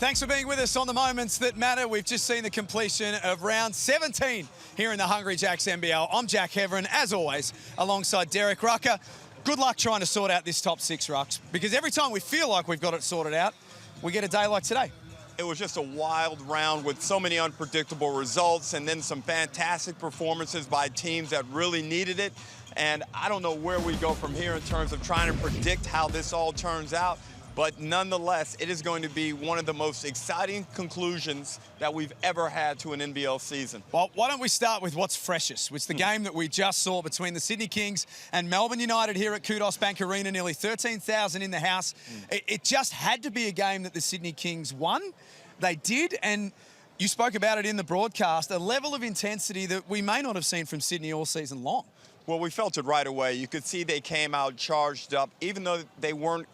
Thanks for being with us on the Moments That Matter. We've just seen the completion of round 17 here in the Hungry Jacks NBL. I'm Jack Heverin, as always, alongside Derek Rucker. Good luck trying to sort out this top six, Rucks, because every time we feel like we've got it sorted out, we get a day like today. It was just a wild round with so many unpredictable results and then some fantastic performances by teams that really needed it. And I don't know where we go from here in terms of trying to predict how this all turns out. But nonetheless, it is going to be one of the most exciting conclusions that we've ever had to an NBL season. Well, why don't we start with what's freshest, which is the game that we just saw between the Sydney Kings and Melbourne United here at Kudos Bank Arena, nearly 13,000 in the house. It just had to be a game that the Sydney Kings won. They did, and you spoke about it in the broadcast, a level of intensity that we may not have seen from Sydney all season long. Well, we felt it right away. You could see they came out charged up, even though they weren't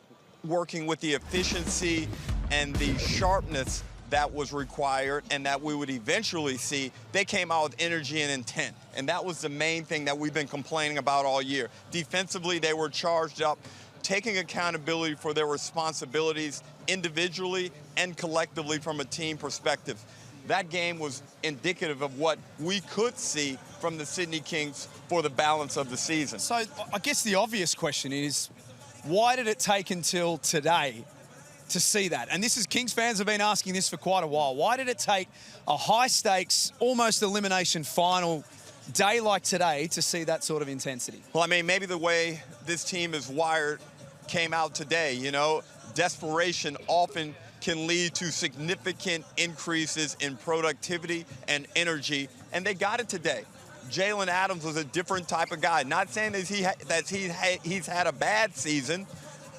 working with the efficiency and the sharpness that was required and that we would eventually see. They came out with energy and intent, and that was the main thing that we've been complaining about all year. Defensively, they were charged up, taking accountability for their responsibilities individually and collectively from a team perspective. That game was indicative of what we could see from the Sydney Kings for the balance of the season. So I guess the obvious question is, why did it take until today to see that? And this is, Kings fans have been asking this for quite a while. Why did it take a high-stakes, almost elimination final day like today to see that sort of intensity? Well, I mean, maybe the way this team is wired came out today. You know, desperation often can lead to significant increases in productivity and energy, and they got it today. Jalen Adams was a different type of guy. Not saying that he's had a bad season,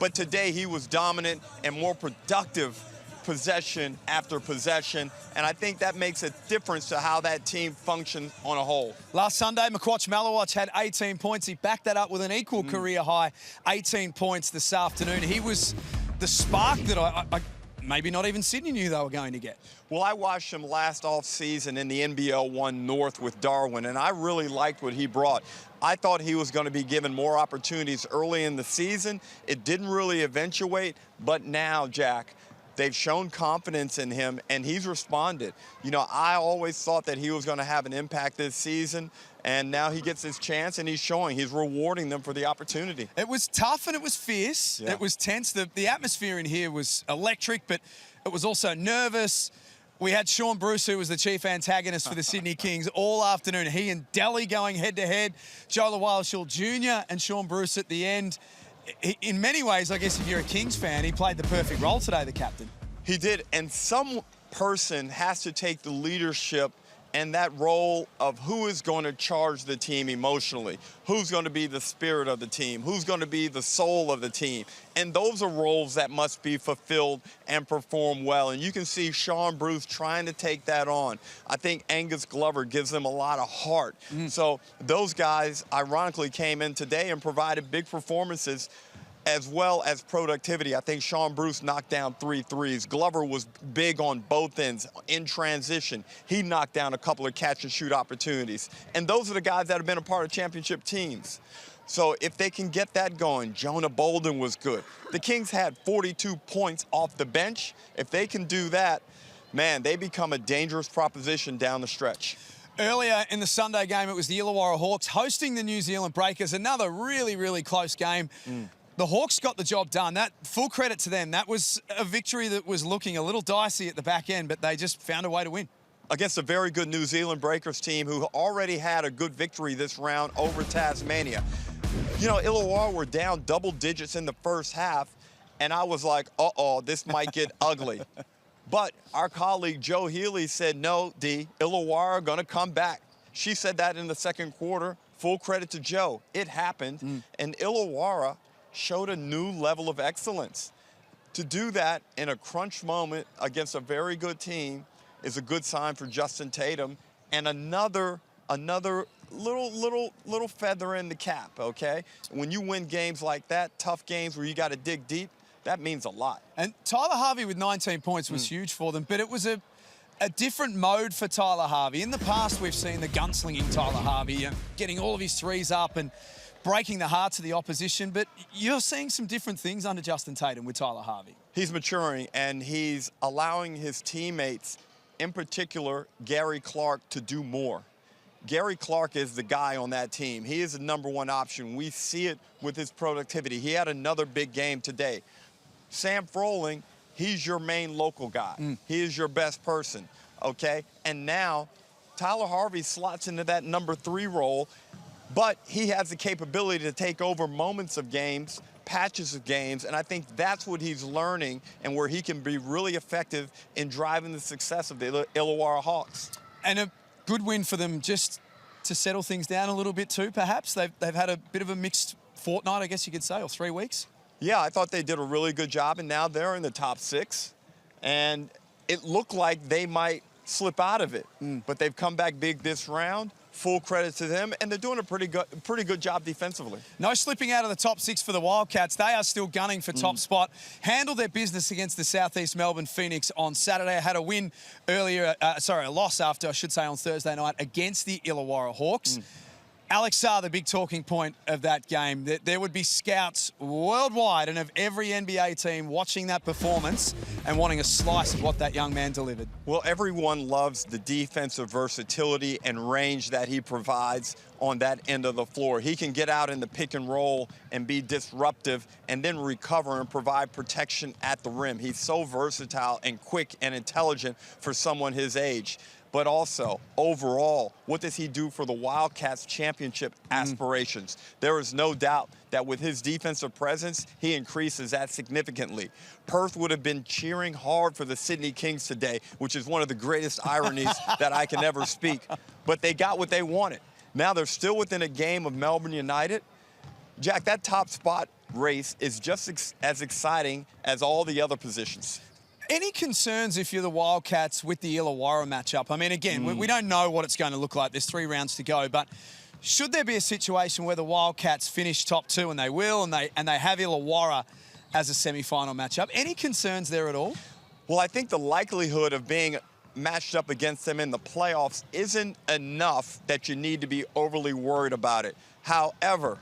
but today he was dominant and more productive possession after possession, and I think that makes a difference to how that team functions on a whole. Last Sunday, McQuatch Malawatch had 18 points. He backed that up with an equal career high, 18 points this afternoon. He was the spark that I maybe not even Sydney knew they were going to get. Well, I watched him last off-season in the NBL1 North with Darwin, and I really liked what he brought. I thought he was going to be given more opportunities early in the season. It didn't really eventuate, but now, Jack, they've shown confidence in him, and he's responded. You know, I always thought that he was going to have an impact this season, and now he gets his chance, and he's showing. He's rewarding them for the opportunity. It was tough and it was fierce. Yeah. It was tense. The atmosphere in here was electric, but it was also nervous. We had Sean Bruce, who was the chief antagonist for the Sydney Kings all afternoon. He and Delhi going head-to-head. Joe Lawalshall Jr. and Sean Bruce at the end. In many ways, I guess if you're a Kings fan, he played the perfect role today, the captain. He did, and some person has to take the leadership and that role of who is going to charge the team emotionally, who's going to be the spirit of the team, who's going to be the soul of the team. And those are roles that must be fulfilled and perform well. And you can see Sean Bruce trying to take that on. I think Angus Glover gives them a lot of heart. So those guys, ironically, came in today and provided big performances as well as productivity. I think Sean Bruce knocked down 3 threes. Glover was big on both ends in transition. He knocked down a couple of catch-and-shoot opportunities. And those are the guys that have been a part of championship teams. So if they can get that going, Jonah Bolden was good. The Kings had 42 points off the bench. If they can do that, man, they become a dangerous proposition down the stretch. Earlier in the Sunday game, it was the Illawarra Hawks hosting the New Zealand Breakers. Another really, really close game. The Hawks got the job done. That full credit to them. That was a victory that was looking a little dicey at the back end, but they just found a way to win. Against a very good New Zealand Breakers team who already had a good victory this round over Tasmania. You know, Illawarra were down double digits in the first half, and I was like, uh-oh, this might get ugly. But our colleague Joe Healy said, no, D, Illawarra are going to come back. She said that in the second quarter. Full credit to Joe. It happened, and Illawarra showed a new level of excellence. To do that in a crunch moment against a very good team is a good sign for Justin Tatum, and another little feather in the cap, okay? When you win games like that, tough games where you got to dig deep, that means a lot. And Tyler Harvey with 19 points was huge for them, but it was a different mode for Tyler Harvey. In the past, we've seen the gunslinging Tyler Harvey, getting all of his threes up and breaking the hearts of the opposition, but you're seeing some different things under Justin Tatum with Tyler Harvey. He's maturing, and he's allowing his teammates, in particular Gary Clark, to do more. Gary Clark is the guy on that team. He is the #1 option. We see it with his productivity. He had another big game today. Sam Froling, he's your main local guy. He is your best person, okay? And now Tyler Harvey slots into that #3 role, but he has the capability to take over moments of games, patches of games, and I think that's what he's learning and where he can be really effective in driving the success of the Illawarra Hawks. And a good win for them just to settle things down a little bit too, perhaps. They've had a bit of a mixed fortnight, I guess you could say, or 3 weeks. Yeah, I thought they did a really good job, and now they're in the top 6. And it looked like they might slip out of it, but they've come back big this round. Full credit to them, and they're doing a pretty good job defensively. No slipping out of the top 6 for the Wildcats. They are still gunning for top spot. Handled their business against the Southeast Melbourne Phoenix on Saturday. Had a win earlier, a loss after, I should say, on Thursday night against the Illawarra Hawks. Alex Sarr, the big talking point of that game, that there would be scouts worldwide and of every NBA team watching that performance and wanting a slice of what that young man delivered. Well, everyone loves the defensive versatility and range that he provides on that end of the floor. He can get out in the pick and roll and be disruptive and then recover and provide protection at the rim. He's so versatile and quick and intelligent for someone his age. But also, overall, what does he do for the Wildcats championship aspirations? There is no doubt that with his defensive presence, he increases that significantly. Perth would have been cheering hard for the Sydney Kings today, which is one of the greatest ironies that I can ever speak. But they got what they wanted. Now they're still within a game of Melbourne United. Jack, that top spot race is just as exciting as all the other positions. Any concerns if you're the Wildcats with the Illawarra matchup? I mean, again, we don't know what it's going to look like. There's 3 rounds to go, but should there be a situation where the Wildcats finish top 2, and they will, and they have Illawarra as a semi-final matchup? Any concerns there at all? Well, I think the likelihood of being matched up against them in the playoffs isn't enough that you need to be overly worried about it. However,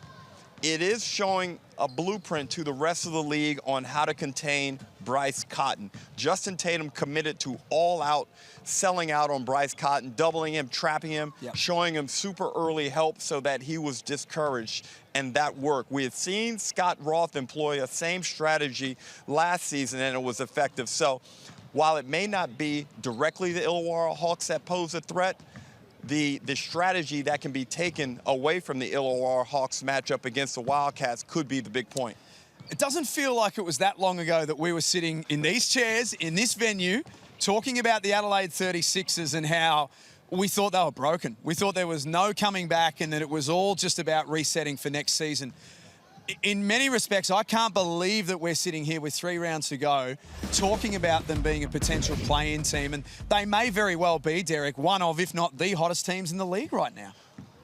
it is showing a blueprint to the rest of the league on how to contain Bryce Cotton. Justin Tatum committed to all-out selling out on Bryce Cotton, doubling him, trapping him, showing him super early help so that he was discouraged, and that worked. We had seen Scott Roth employ a same strategy last season, and it was effective. So while it may not be directly the Illawarra Hawks that pose a threat, the strategy that can be taken away from the Illawarra Hawks matchup against the Wildcats could be the big point. It doesn't feel like it was that long ago that we were sitting in these chairs, in this venue, talking about the Adelaide 36ers and how we thought they were broken. We thought there was no coming back and that it was all just about resetting for next season. In many respects, I can't believe that we're sitting here with 3 rounds to go talking about them being a potential play-in team, and they may very well be, Derek, one of, if not the hottest teams in the league right now.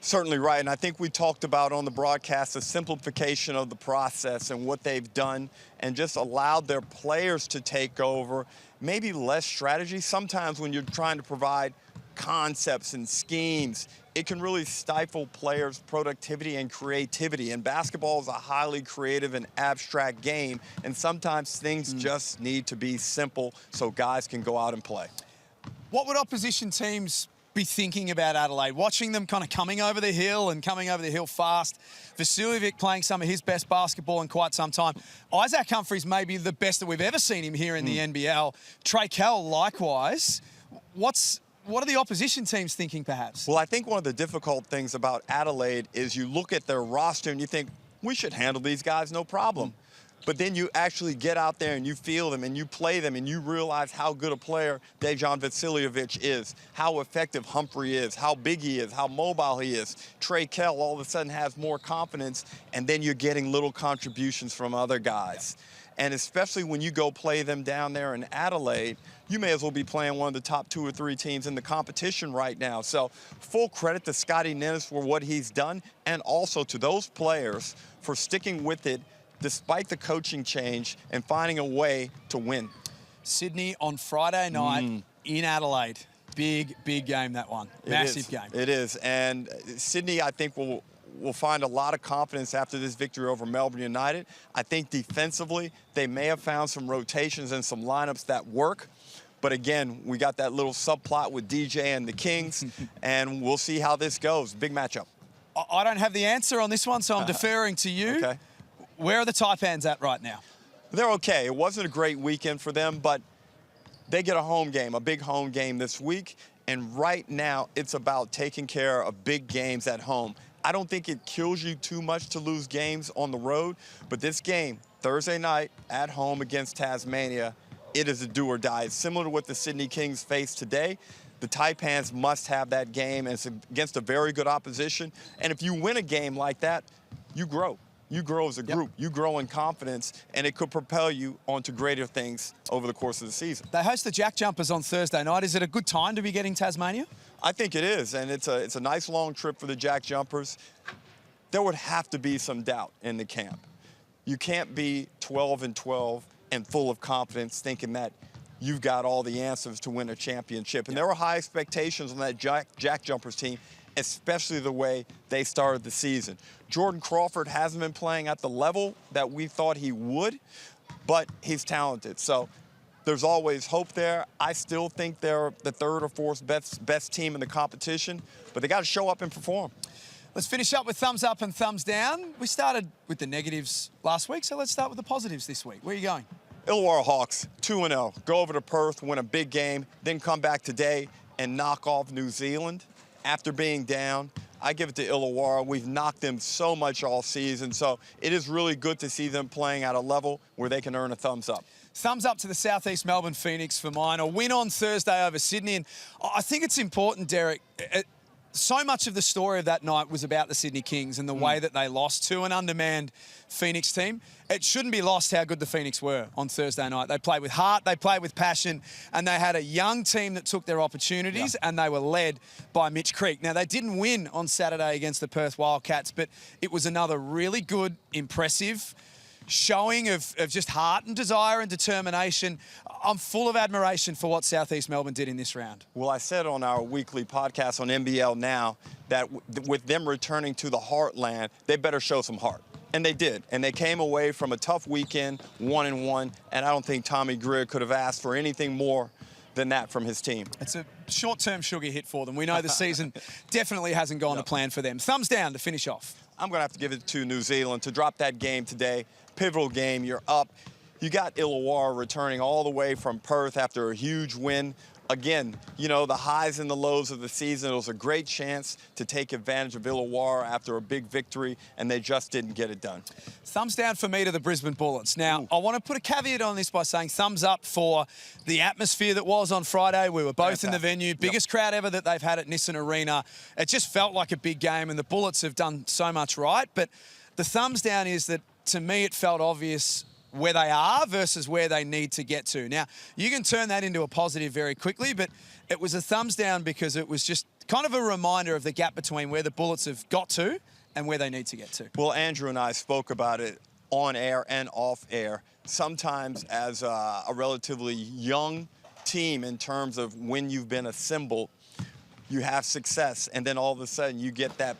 Certainly right, and I think we talked about on the broadcast the simplification of the process and what they've done and just allowed their players to take over, maybe less strategy. Sometimes when you're trying to provide concepts and schemes, it can really stifle players' productivity and creativity. And basketball is a highly creative and abstract game, and sometimes things just need to be simple so guys can go out and play. What would opposition teams be thinking about Adelaide? Watching them kind of coming over the hill and coming over the hill fast. Vasiljevic playing some of his best basketball in quite some time. Isaac Humphries may be the best that we've ever seen him here in the NBL. Trey Kell, likewise. What are the opposition teams thinking, perhaps? Well, I think one of the difficult things about Adelaide is you look at their roster and you think, we should handle these guys no problem. But then you actually get out there and you feel them and you play them and you realize how good a player Dejan Vasiljevic is, how effective Humphrey is, how big he is, how mobile he is. Trey Kell all of a sudden has more confidence, and then you're getting little contributions from other guys. And especially when you go play them down there in Adelaide, you may as well be playing one of the top 2 or 3 teams in the competition right now. So full credit to Scotty Nennis for what he's done, and also to those players for sticking with it despite the coaching change and finding a way to win. Sydney on Friday night in Adelaide. Big game, that one. Massive game. It is. And Sydney, I think, will will find a lot of confidence after this victory over Melbourne United. I think defensively, they may have found some rotations and some lineups that work. But again, we got that little subplot with DJ and the Kings, and we'll see how this goes. Big matchup. I don't have the answer on this one, so I'm deferring to you. Okay. Where are the Taipans at right now? They're okay. It wasn't a great weekend for them, but they get a home game, a big home game this week. And right now, it's about taking care of big games at home. I don't think it kills you too much to lose games on the road, but this game, Thursday night at home against Tasmania, it is a do or die. It's similar to what the Sydney Kings face today. The Taipans must have that game, and it's against a very good opposition. And if you win a game like that, you grow. You grow as a group. You grow in confidence, and it could propel you onto greater things over the course of the season. They host the Jack Jumpers on Thursday night. Is it a good time to be getting Tasmania? I think it is, and it's a nice long trip for the Jack Jumpers. There would have to be some doubt in the camp. You can't be 12-12 and full of confidence thinking that you've got all the answers to win a championship. And there were high expectations on that Jack Jumpers team, especially the way they started the season. Jordan Crawford hasn't been playing at the level that we thought he would, but he's talented. So there's always hope there. I still think they're the third or fourth best team in the competition, but they got to show up and perform. Let's finish up with thumbs up and thumbs down. We started with the negatives last week, so let's start with the positives this week. Where are you going? Illawarra Hawks, 2-0. Go over to Perth, win a big game, then come back today and knock off New Zealand after being down. I give it to Illawarra. We've knocked them so much all season, so it is really good to see them playing at a level where they can earn a thumbs up. Thumbs up to the Southeast Melbourne Phoenix for mine. A win on Thursday over Sydney, and I think it's important, Derek. So much of the story of that night was about the Sydney Kings and the way that they lost to an undermanned Phoenix team. It shouldn't be lost how good the Phoenix were on Thursday night. They played with heart, they played with passion, and they had a young team that took their opportunities, and they were led by Mitch Creek. Now, they didn't win on Saturday against the Perth Wildcats, but it was another really good, impressive showing of just heart and desire and determination. I'm full of admiration for what Southeast Melbourne did in this round. Well, I said on our weekly podcast on NBL Now that with them returning to the heartland, they better show some heart. And they did. And they came away from a tough weekend, 1-1, and I don't think Tommy Greer could have asked for anything more than that from his team. It's a short-term sugar hit for them. We know the season definitely hasn't gone to plan for them. Thumbs down to finish off. I'm going to have to give it to New Zealand to drop that game today. Pivotal game, you're up. You got Illawarra returning all the way from Perth after a huge win. Again, you know, the highs and the lows of the season. It was a great chance to take advantage of Illawarra after a big victory, and they just didn't get it done. Thumbs down for me to the Brisbane Bullets. Now, I want to put a caveat on this by saying thumbs up for the atmosphere that was on Friday. We were both in the venue. Biggest crowd ever that they've had at Nissan Arena. It just felt like a big game, and the Bullets have done so much right. But the thumbs down is that, to me, it felt obvious where they are versus where they need to get to. Now, you can turn that into a positive very quickly, but it was a thumbs down because it was just kind of a reminder of the gap between where the Bullets have got to and where they need to get to. Well, Andrew and I spoke about it on air and off air. Sometimes as a relatively young team in terms of when you've been assembled, you have success, and then all of a sudden you get that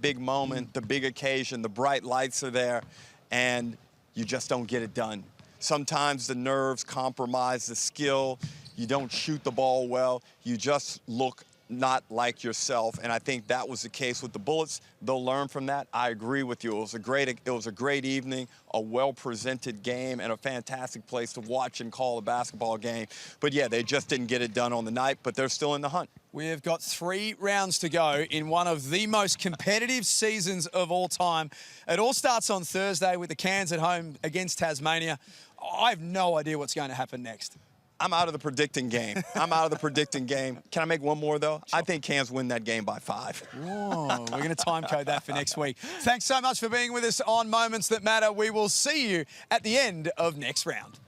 big moment, the big occasion, the bright lights are there, and you just don't get it done. Sometimes the nerves compromise the skill. You don't shoot the ball well. You just look not like yourself, and I think that was the case with the Bullets. They'll learn from that. I agree with you. It was a great evening, a well-presented game, and a fantastic place to watch and call a basketball game. But yeah, they just didn't get it done on the night, but they're still in the hunt. We have got 3 rounds to go in one of the most competitive seasons of all time. It all starts on Thursday with the Cairns at home against Tasmania. I have no idea what's going to happen next. I'm out of the predicting game. I'm out of the predicting game. Can I make one more, though? Sure. I think Cairns win that game by 5. Whoa, we're going to time code that for next week. Thanks so much for being with us on Moments That Matter. We will see you at the end of next round.